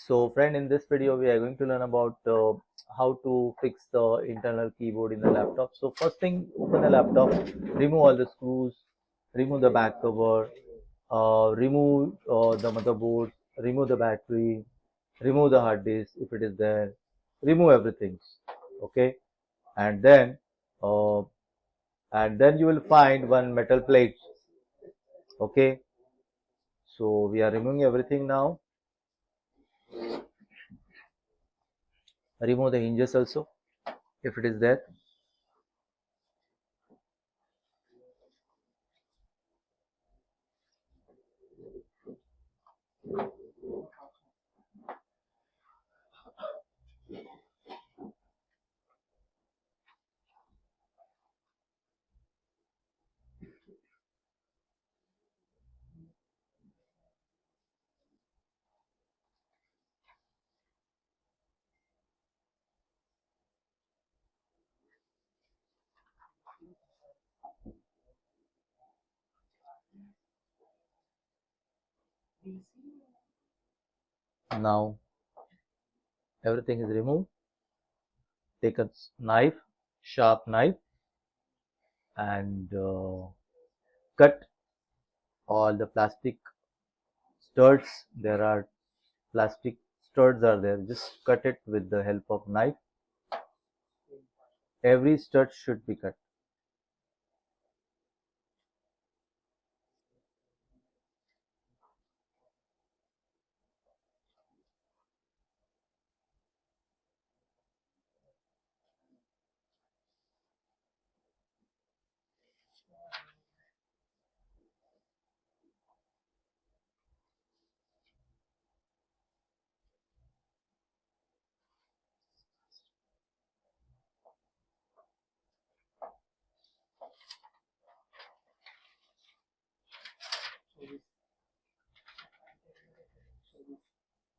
So friend, in this video we are going to learn about how to fix the internal keyboard in the laptop. So first thing, open the laptop, remove all the screws, remove the back cover, remove the motherboard, remove the battery, remove the hard disk if it is there, remove everything. Okay, and then uh, you will find one metal plate. Okay, so we are removing everything now. Remove the hinges also if it is there. Now everything is removed. Take a knife, sharp knife, and cut all the plastic studs. There are plastic studs are there. Just cut it with the help of knife. Every stud should be cut.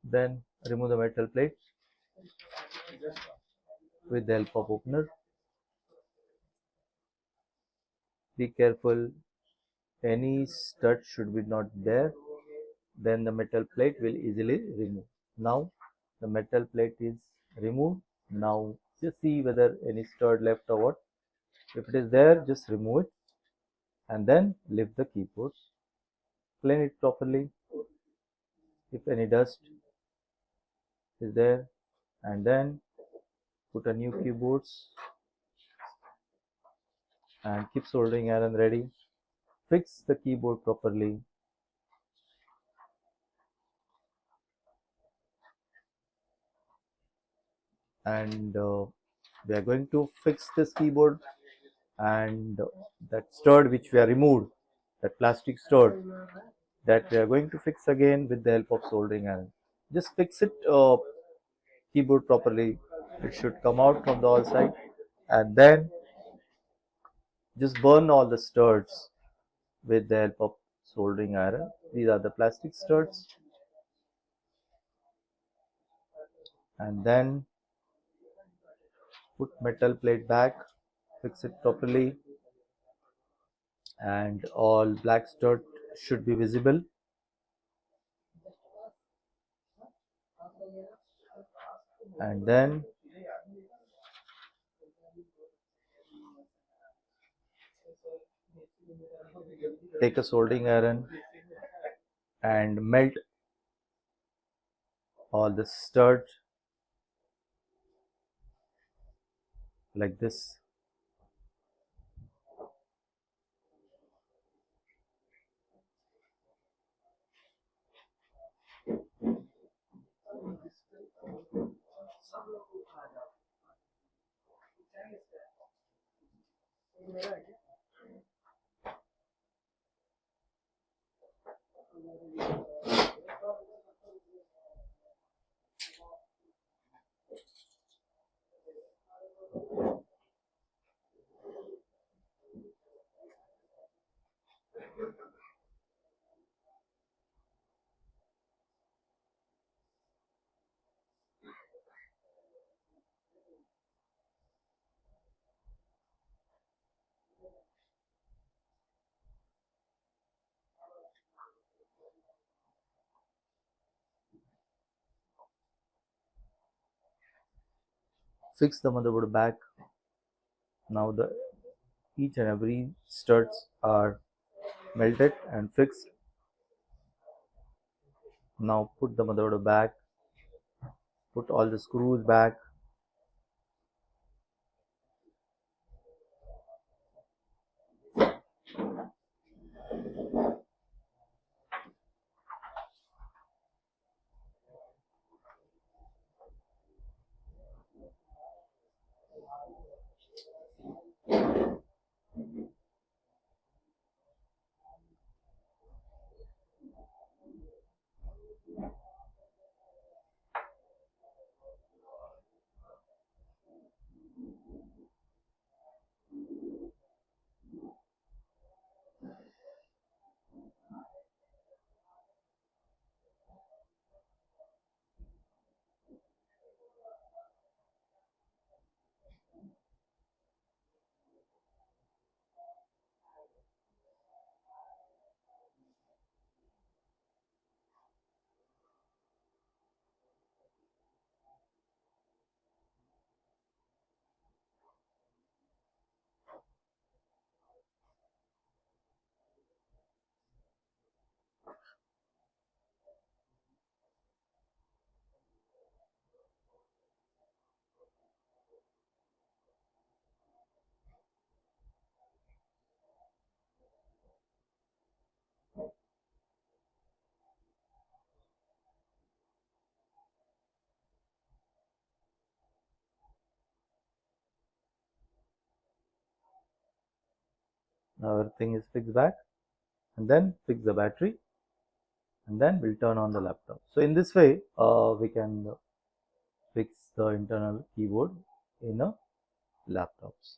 Then remove the metal plate with the help of opener. Be careful, any stud should be not there. Then the metal plate will easily remove. Now the metal plate is removed. Now just see whether any stud left or what. If it is there, just remove it and then lift the keyboards. Clean it properly. If any dust is there, and then put a new keyboards and keep soldering iron ready. Fix the keyboard properly. And we are going to fix this keyboard, and that stud which we have removed, that plastic stud, that we are going to fix again with the help of soldering iron. Just fix it keyboard properly. It should come out from the all side, and then just burn all the studs with the help of soldering iron. These are the plastic studs, and then put metal plate back, fix it properly, and all black stud should be visible. And then take a soldering iron and melt all the stud like this. fix the motherboard back. Now the each and every studs are melted and fixed. Now put the motherboard back, put all the screws back. Now everything is fixed back, and then fix the battery, and then we'll turn on the laptop. So in this way, we can fix the internal keyboard in a laptops.